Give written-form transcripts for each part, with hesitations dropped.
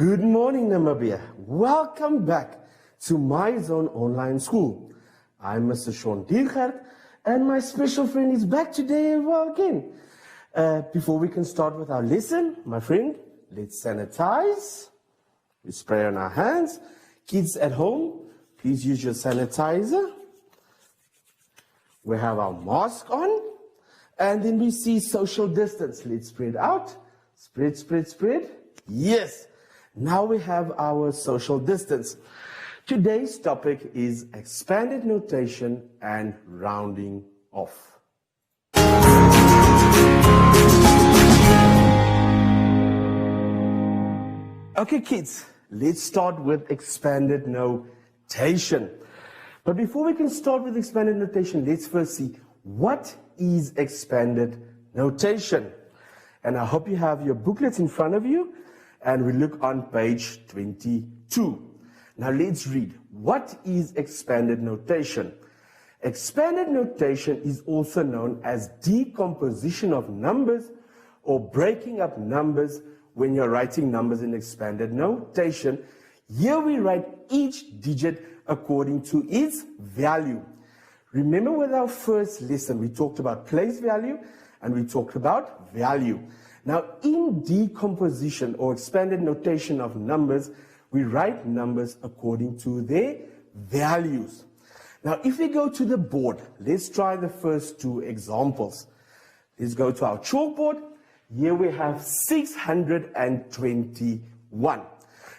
Good morning, Namibia. Welcome back to MyZone Online School. I'm Mr. Sean Diergaard, and my special friend is back today again. Before we can start with our lesson, my friend, let's sanitize. We spray on our hands. Kids at home, please use your sanitizer. We have our mask on, and then we see social distance. Let's spread out. Spread, spread, spread. Yes. Now we have our social distance. Today's topic is expanded notation and rounding off. Okay, kids, let's start with expanded notation. But before we can start with expanded notation, let's first see what is expanded notation. And I hope you have your booklets in front of you. And we look on page 22. Now let's read. What is expanded notation? Expanded notation is also known as decomposition of numbers or breaking up numbers when you're writing numbers in expanded notation. Here we write each digit according to its value. Remember with our first lesson, we talked about place value and we talked about value. Now, in decomposition or expanded notation of numbers, we write numbers according to their values. Now, if we go to the board, let's try the first two examples. Let's go to our chalkboard. Here we have 621.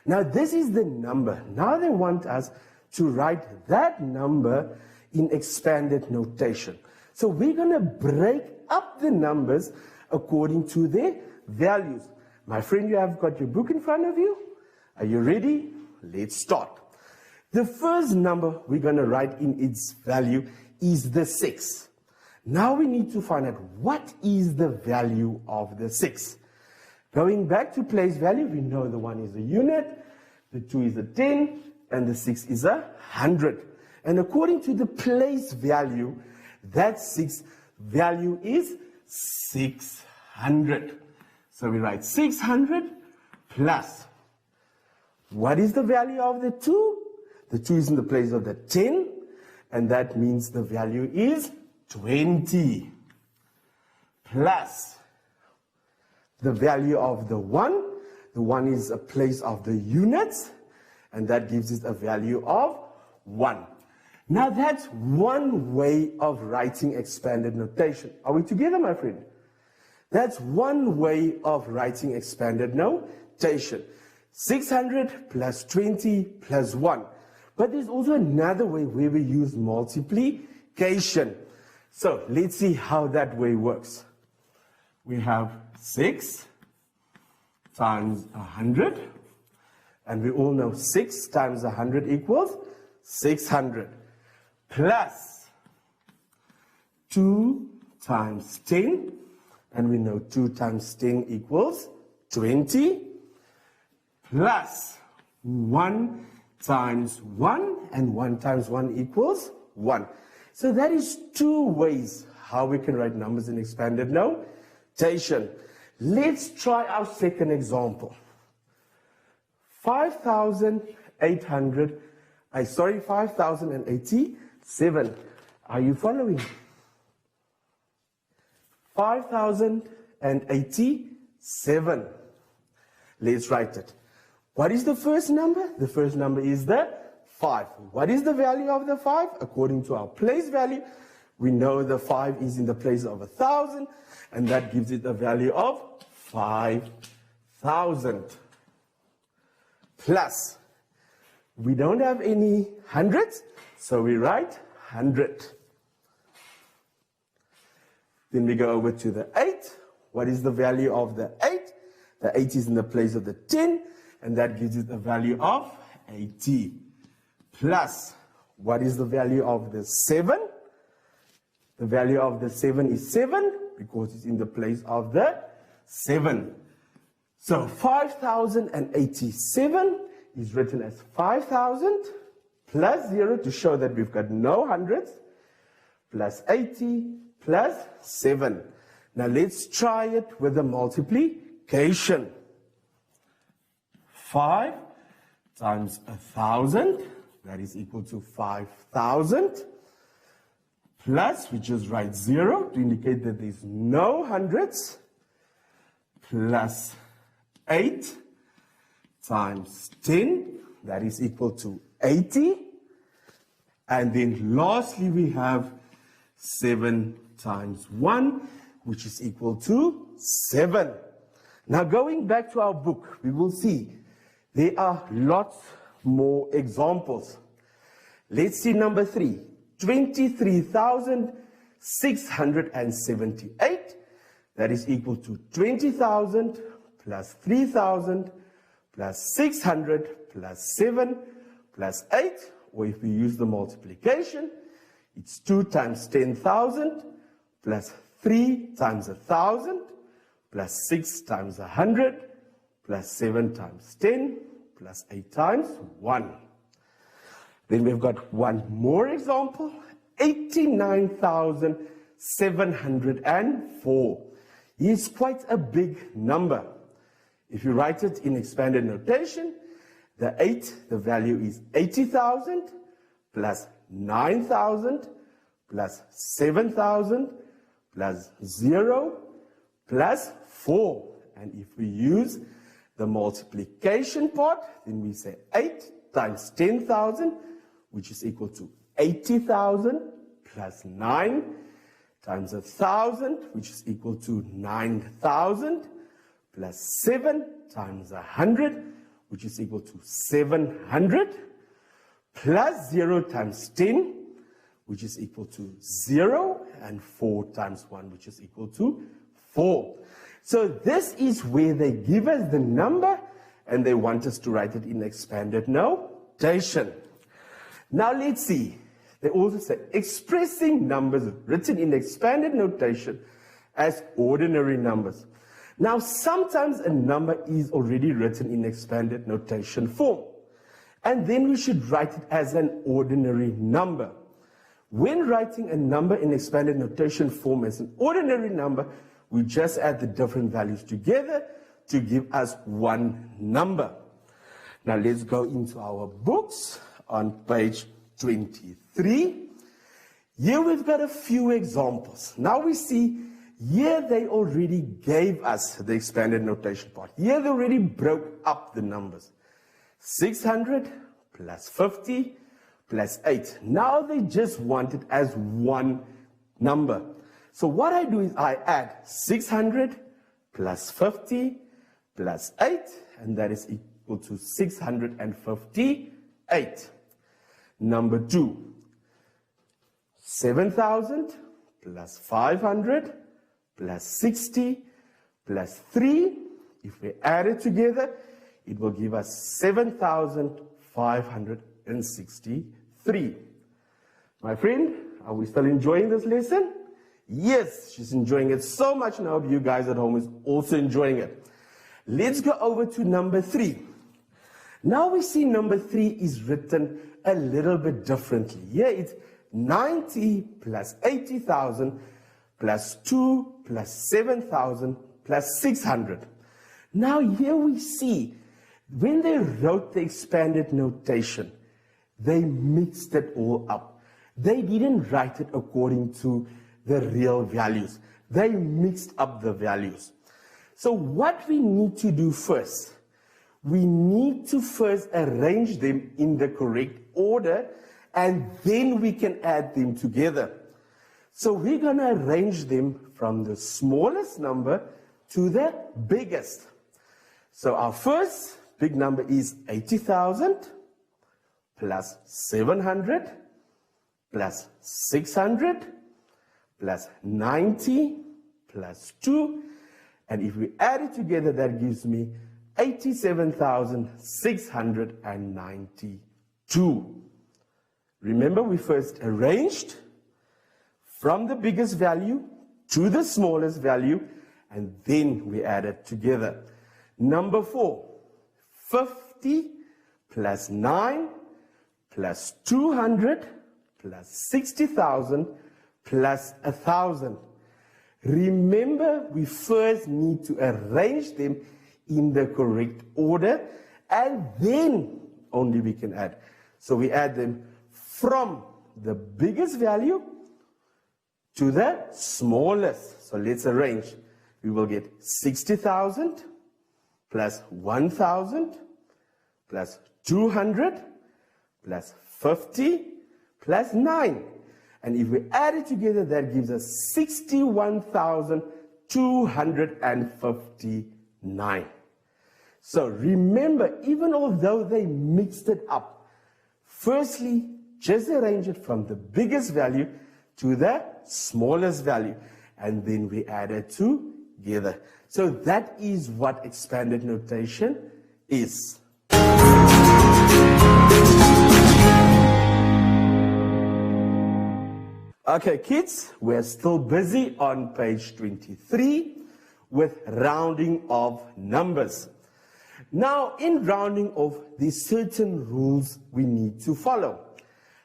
Now, this is the number. Now they want us to write that number in expanded notation. So we're going to break up the numbers according to their values. My friend, you have got your book in front of you. Are you ready? Let's start. The first number we're going to write in its value is the 6. Now we need to find out what is the value of the 6. Going back to place value, we know the 1 is a unit, the 2 is a 10, and the 6 is a 100. And according to the place value, that 6 value is 600. So we write 600 plus. What is the value of the 2? The 2 is in the place of the 10, and that means the value is 20. Plus the value of the 1. The 1 is a place of the units, and that gives it a value of 1. Now that's one way of writing expanded notation. Are we together, my friend? That's one way of writing expanded notation. 600 plus 20 plus 1. But there's also another way where we use multiplication. So let's see how that way works. We have 6 times 100. And we all know 6 times 100 equals 600. Plus 2 times 10, and we know 2 times 10 equals 20, plus 1 times 1, and 1 times 1 equals 1. So that is two ways how we can write numbers in expanded notation. Let's try our second example. 5,087. Are you following? 5,087. Let's write it. What is the first number? The first number is the 5. What is the value of the 5? According to our place value, we know the 5 is in the place of 1,000, and that gives it a value of 5,000. Plus, we don't have any hundreds, so we write 100. Then we go over to the 8. What is the value of the 8? The 8 is in the place of the 10, and that gives it a value of 80. Plus, what is the value of the 7? The value of the 7 is 7, because it's in the place of the 7. So 5,087 is written as 5,000 plus 0 to show that we've got no hundreds, plus 80 plus 7. Now let's try it with the multiplication. 5 times 1,000, that is equal to 5,000, plus, we just write 0 to indicate that there's no hundreds, plus 8 times 10, that is equal to 80. And then lastly, we have 7 times 1, which is equal to 7. Now, going back to our book, we will see there are lots more examples. Let's see number 3, 23,678. That is equal to 20,000 plus 3,000 plus 600 plus 7 plus 8. Or if we use the multiplication, it's 2 times 10,000 plus 3 times 1,000 plus 6 times 100 plus 7 times 10 plus 8 times 1. Then we've got one more example, 89,704. It's quite a big number. If you write it in expanded notation, the value is 80,000 plus 9,000 plus 7,000 plus 0 plus 4. And if we use the multiplication part, then we say 8 times 10,000, which is equal to 80,000 plus 9 times 1,000, which is equal to 9,000 plus 7 times 100, which is equal to 700, plus 0 times 10, which is equal to 0, and 4 times 1, which is equal to 4. So this is where they give us the number, and they want us to write it in expanded notation. Now let's see. They also say expressing numbers written in expanded notation as ordinary numbers. Now, sometimes a number is already written in expanded notation form, and then we should write it as an ordinary number. When writing a number in expanded notation form as an ordinary number, we just add the different values together to give us one number. Now, let's go into our books on page 23. Here we've got a few examples. Now we see here they already gave us the expanded notation part. Here they already broke up the numbers. 600 plus 50 plus 8. Now they just want it as one number. So what I do is I add 600 plus 50 plus 8, and that is equal to 658. Number 2, 7,000 plus 500 plus 60 plus 3. If we add it together, it will give us 7,563. My friend, are we still enjoying this lesson? Yes, she's enjoying it so much, and I hope you guys at home is also enjoying it. Let's go over to number 3. Now we see number 3 is written a little bit differently. Here it's 90 plus 80,000 plus 2 plus 7,000 plus 600. Now here we see, when they wrote the expanded notation, they mixed it all up. They didn't write it according to the real values. They mixed up the values. So what we need to do first, we need to first arrange them in the correct order, and then we can add them together. So we're going to arrange them from the smallest number to the biggest. So our first big number is 80,000 plus 700 plus 600 plus 90 plus 2. And if we add it together, that gives me 87,692. Remember, we first arranged from the biggest value to the smallest value, and then we add it together. Number 4, 50 plus 9 plus 200 plus 60,000 plus 1,000. Remember, we first need to arrange them in the correct order, and then only we can add. So we add them from the biggest value to the smallest. So let's arrange. We will get 60,000 plus 1,000 plus 200 plus 50 plus 9. And if we add it together, that gives us 61,259. So remember, even although they mixed it up, firstly, just arrange it from the biggest value to the smallest value, and then we add it together. So that is what expanded notation is. Okay, kids, we're still busy on page 23 with rounding of numbers. Now, in rounding off, there's certain rules we need to follow.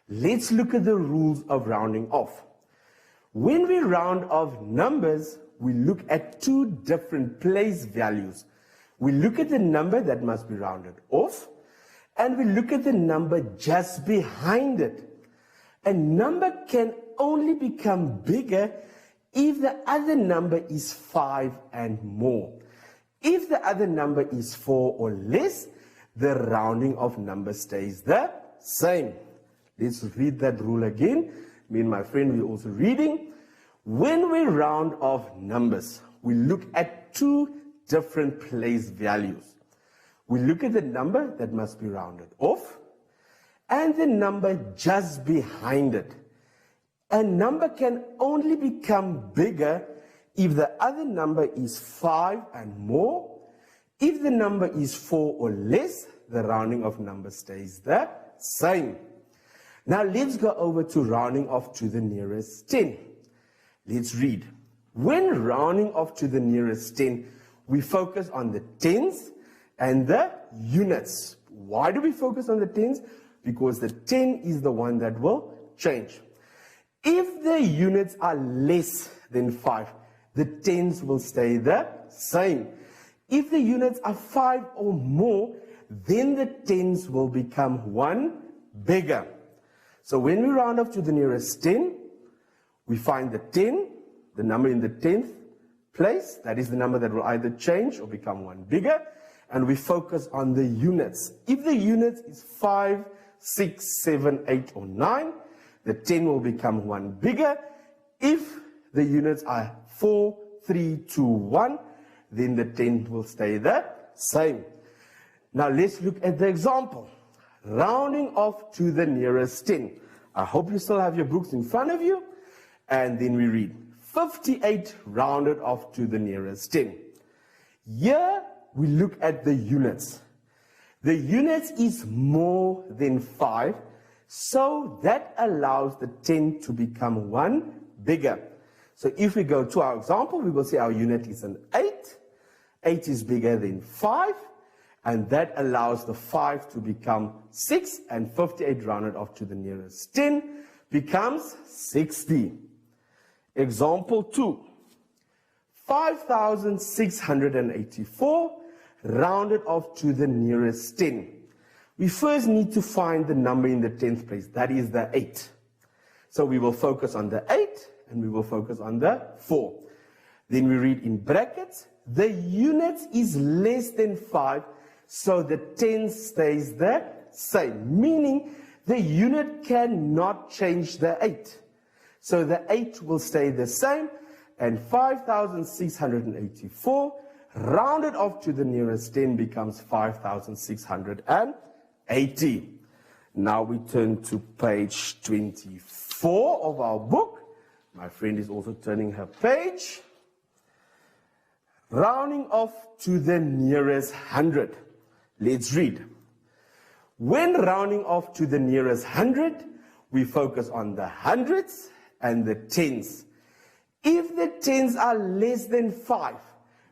Let's look at the rules of rounding off. When we round off numbers, we look at two different place values. We look at the number that must be rounded off, and we look at the number just behind it. A number can only become bigger if the other number is 5 and more. If the other number is 4 or less, the rounding of number stays the same. Let's read that rule again. Me and my friend will also reading. When we round off numbers, we look at two different place values. We look at the number that must be rounded off and the number just behind it. A number can only become bigger if the other number is 5 and more. If the number is 4 or less, the rounding of number stays the same. Now let's go over to rounding off to the nearest 10. Let's read. When rounding off to the nearest 10, we focus on the tens and the units. Why do we focus on the tens? Because the 10 is the one that will change. If the units are less than 5, the tens will stay the same. If the units are 5 or more, then the tens will become 1 bigger. So when we round off to the nearest 10, we find the 10, the number in the 10th place. That is the number that will either change or become 1 bigger. And we focus on the units. If the unit is 5, 6, 7, 8, or 9, the 10 will become 1 bigger. If the units are 4, 3, 2, 1, then the 10 will stay the same. Now let's look at the example. Rounding off to the nearest 10. I hope you still have your books in front of you. And then we read 58 rounded off to the nearest 10. Here we look at the units. The units is more than 5, so that allows the 10 to become 1 bigger. So if we go to our example, we will say our unit is an 8. 8 is bigger than 5, and that allows the 5 to become 6, and 58 rounded off to the nearest 10 becomes 60. Example 2. 5,684 rounded off to the nearest 10. We first need to find the number in the 10th place, that is the 8. So we will focus on the 8 and we will focus on the 4. Then we read in brackets, the unit is less than 5, so the 10 stays the same, meaning the unit cannot change the 8. So the 8 will stay the same, and 5,684 rounded off to the nearest 10 becomes 5,680. Now we turn to page 24 of our book. My friend is also turning her page. Rounding off to the nearest 100. Let's read. When rounding off to the nearest 100, we focus on the hundreds and the tens. If the tens are less than 5,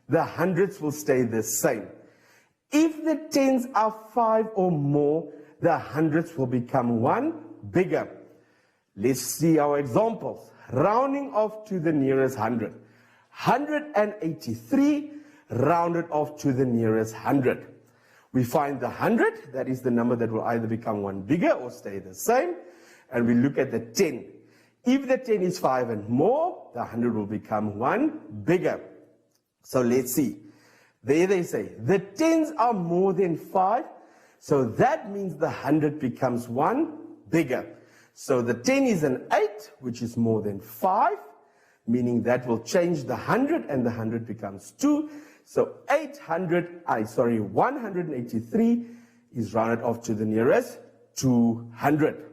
the hundreds will stay the same. If the tens are 5 or more, the hundreds will become 1 bigger. Let's see our examples. Rounding off to the nearest 100. 183 rounded off to the nearest 100. We find the 100, that is the number that will either become 1 bigger or stay the same. And we look at the 10. If the 10 is 5 and more, the 100 will become 1 bigger. So let's see. There they say, the 10s are more than 5, so that means the 100 becomes 1 bigger. So the 10 is an 8, which is more than 5, meaning that will change the 100, and the 100 becomes 2. So 183 is rounded off to the nearest 200.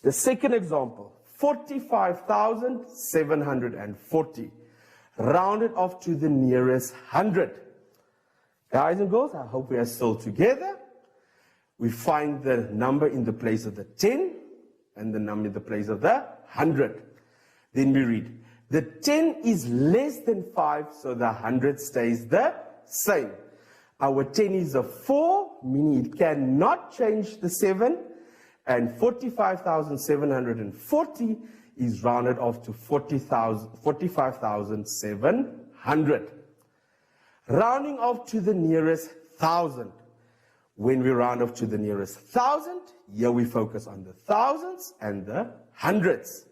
The second example, 45,740, rounded off to the nearest 100. Guys and girls, I hope we are still together. We find the number in the place of the 10 and the number in the place of the 100. Then we read, the 10 is less than 5, so the 100 stays the same. Our 10 is a 4, meaning it cannot change the 7, and 45,740 is rounded off to 45,700. Rounding off to the nearest 1,000. When we round off to the nearest 1,000, here we focus on the thousands and the hundreds.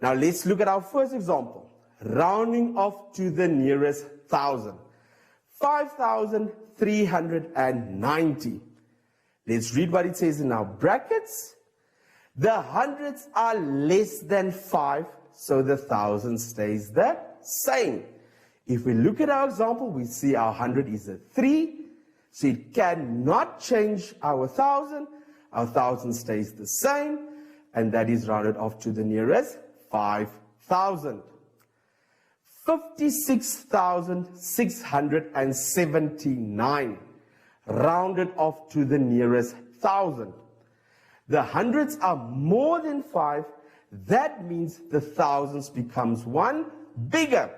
Now let's look at our first example. Rounding off to the nearest 1,000. 5,390. Let's read what it says in our brackets. The hundreds are less than 5, so the 1,000 stays the same. If we look at our example, we see our 100 is a 3, so it cannot change our 1,000. Our 1,000 stays the same, and that is rounded off to the nearest 5,000. 56,679, rounded off to the nearest 1,000. The hundreds are more than 5, that means the thousands becomes 1 bigger.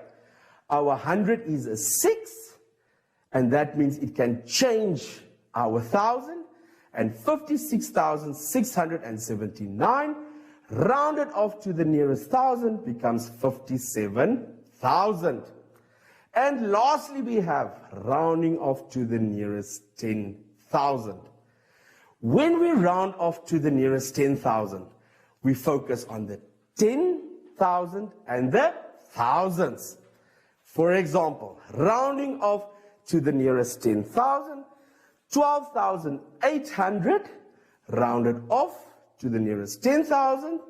Our 100 is a 6, and that means it can change our 1,000, and 56,679 rounded off to the nearest 1,000 becomes 57,000. And lastly, we have rounding off to the nearest 10,000. When we round off to the nearest 10,000, we focus on the 10,000 and the thousands. For example, rounding off to the nearest 10,000, 12,800 rounded off to the nearest 10,000.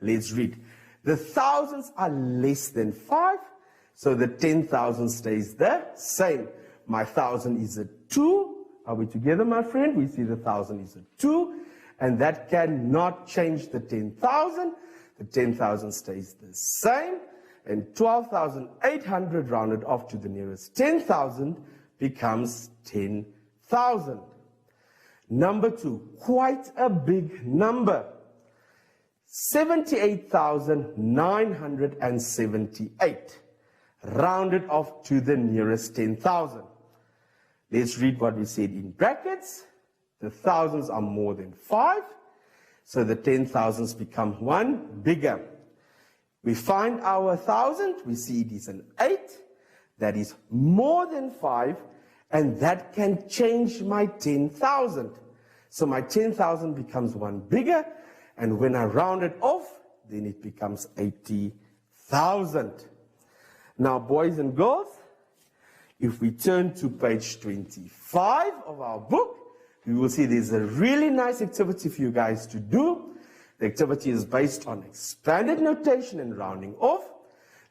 Let's read. The thousands are less than 5, so the 10,000 stays the same. My 1,000 is a 2. Are we together, my friend? We see the 1,000 is a 2, and that cannot change the 10,000. The 10,000 stays the same, and 12,800 rounded off to the nearest 10,000 becomes 10,000. Number 2, quite a big number. 78,978, rounded off to the nearest 10,000. Let's read what we said in brackets. The thousands are more than 5, so the 10,000s become 1 bigger. We find our 1,000, we see it is an 8, that is more than 5, and that can change my 10,000. So my 10,000 becomes 1 bigger, and when I round it off, then it becomes 80,000. Now, boys and girls, if we turn to page 25 of our book, you will see there's a really nice activity for you guys to do. The activity is based on expanded notation and rounding off.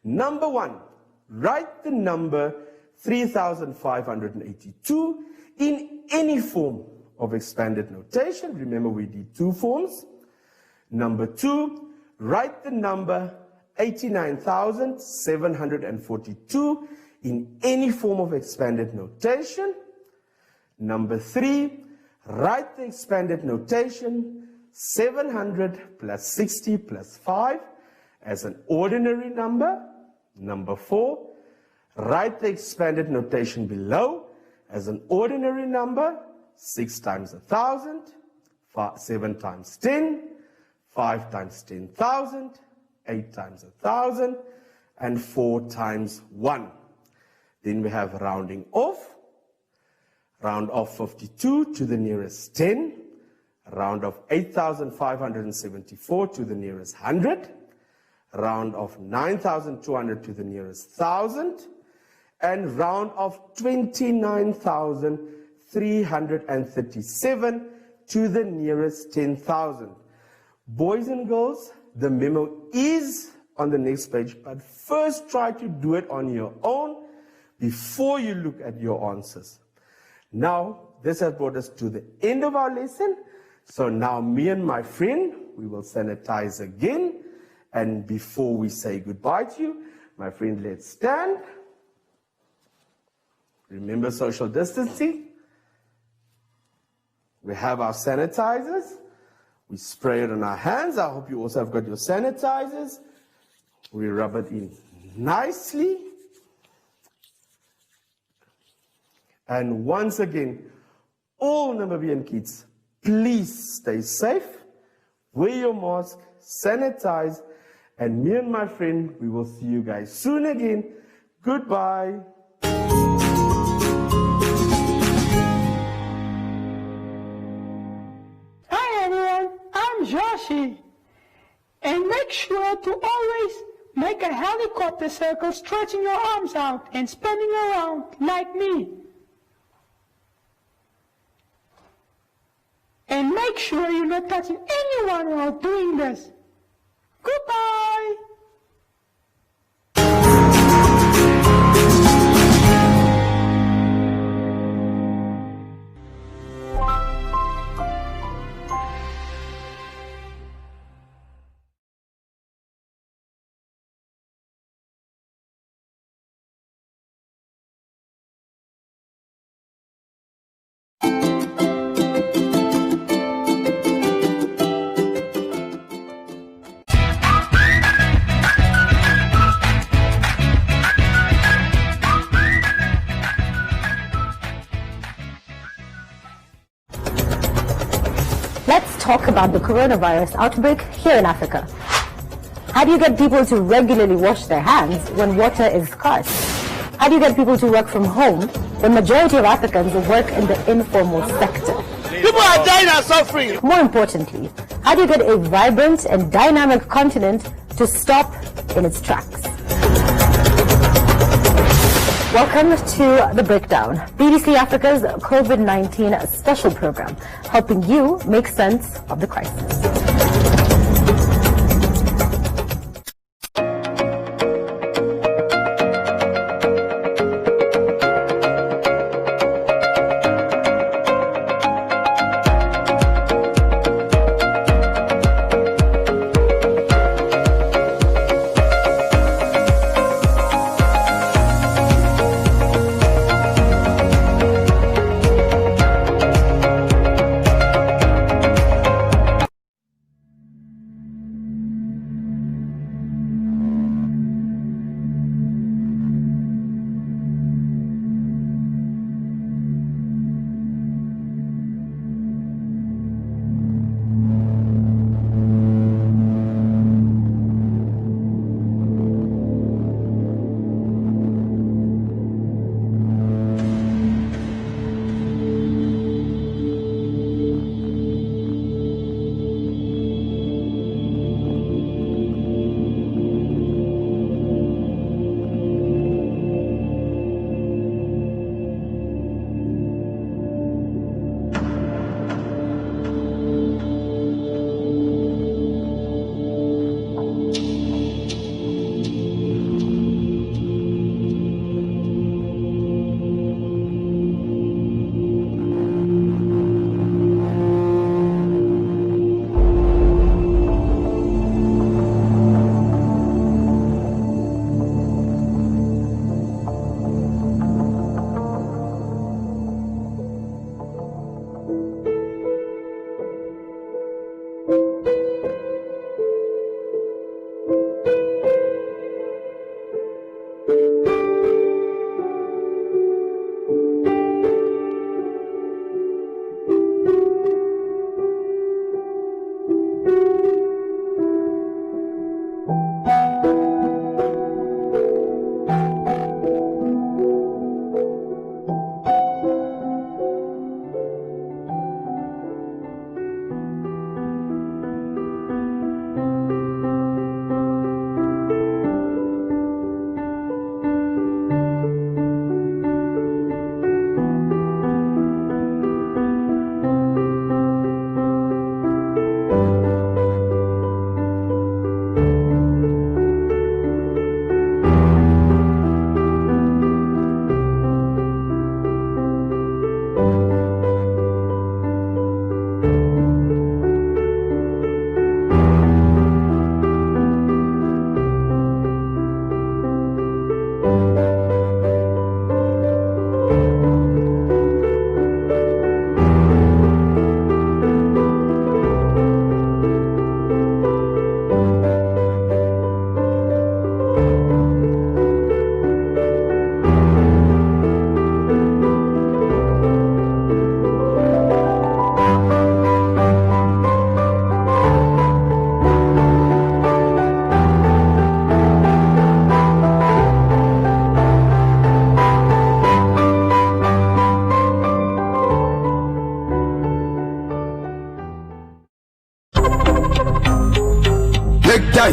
Number 1, write the number 3,582 in any form of expanded notation. Remember, we did 2 forms. Number 2, write the number 89,742 in any form of expanded notation. Number 3, write the expanded notation 700 plus 60 plus 5 as an ordinary number. Number 4, write the expanded notation below as an ordinary number. 6 times 1,000, 7 times 10, 5 times 10,000, 8 times 1,000, and 4 times 1. Then we have rounding off. Round off 52 to the nearest 10. Round off 8,574 to the nearest 100. Round off 9,200 to the nearest 1,000. And round off 29,337 to the nearest 10,000. Boys and girls, the memo is on the next page, but first try to do it on your own before you look at your answers. Now, this has brought us to the end of our lesson. So now me and my friend, we will sanitize again. And before we say goodbye to you, my friend, let's stand. Remember social distancing. We have our sanitizers. We spray it on our hands. I hope you also have got your sanitizers. We rub it in nicely. And once again, all Namibian kids, please stay safe, wear your mask, sanitize, and me and my friend, we will see you guys soon again. Goodbye. Hi everyone, I'm Joshi. And make sure to always make a helicopter circle, stretching your arms out and spinning around like me. And make sure you're not touching anyone while doing this. Goodbye! Let's talk about the coronavirus outbreak here in Africa. How do you get people to regularly wash their hands when water is scarce? How do you get people to work from home when majority of Africans work in the informal sector? People are dying and suffering. More importantly, how do you get a vibrant and dynamic continent to stop in its tracks? Welcome to The Breakdown, BBC Africa's COVID-19 special program, helping you make sense of the crisis.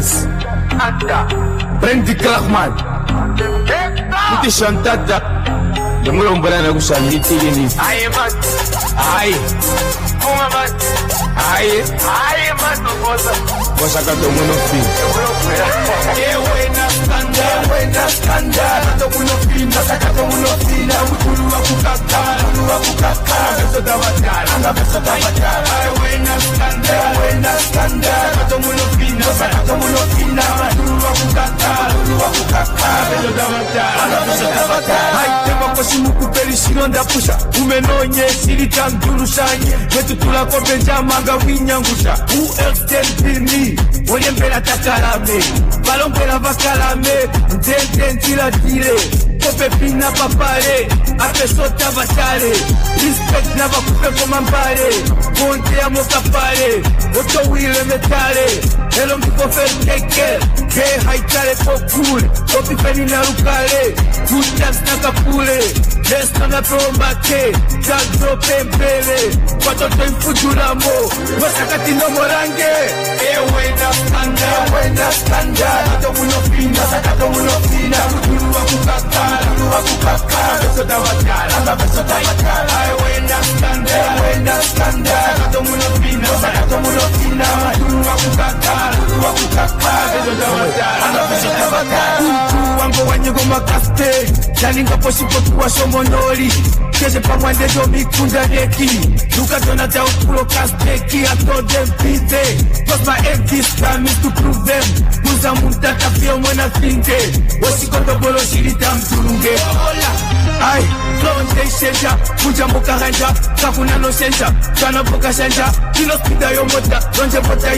Nice. Prendi Krachman. Kuti Shantata. The Mulumbrana Gusaniti in it. I am at. I. Wasaka to Munofi. Wena skanda. To Munofi. Nasaka to Munofi. Ukulu wakukaka. Beso tabatara. Beso tabatara. Wena skanda. To Munofi. Nasaka to Munofi. Ukulu wakukaka. Beso tabatara. Hai tema kosimu kuperi shironda pusha. Umenonye shirika mdurushanye. Wetu tulako benjamanga winyangusha. Who else can be me? Oyembera takalame. Balombera bakalame. Ndende ntilatire. Kope pina papare. Apesota batare. Respect na bakupe komambare. Konte ya mokapare. Oto wile metare. Hello mkikofe keke. Ke haitare pokule. Kopi peni na rukale. Good times na kapule. Desta na prombake. Kagro pembele. Watoto infujuramo. Wasakati no morange. Wena skanda. Kato munofina. Sakato munofina. Kuturu wakukaka. Beso tabatara. Beso tabatara. Wena skanda. Kato munofina. Sakato munofina. Kuturu wakukaka. Beso tabatara. Beso tabatara. Wango wanyego makaste. Jalinga posipo kuwa somonoli. Kese pamwande do mikunda deki. Luka donata ukulo kasteki. I told them beat it. Cause my empty time is to prove them. Muza muntata feel when I think it. Wasikondo bolo shirita mturunge. Ay, flowing senja. Muja moka hanja. Kakuna no senja. Kana boka senja. Kilo spida yo mota. Donje mota.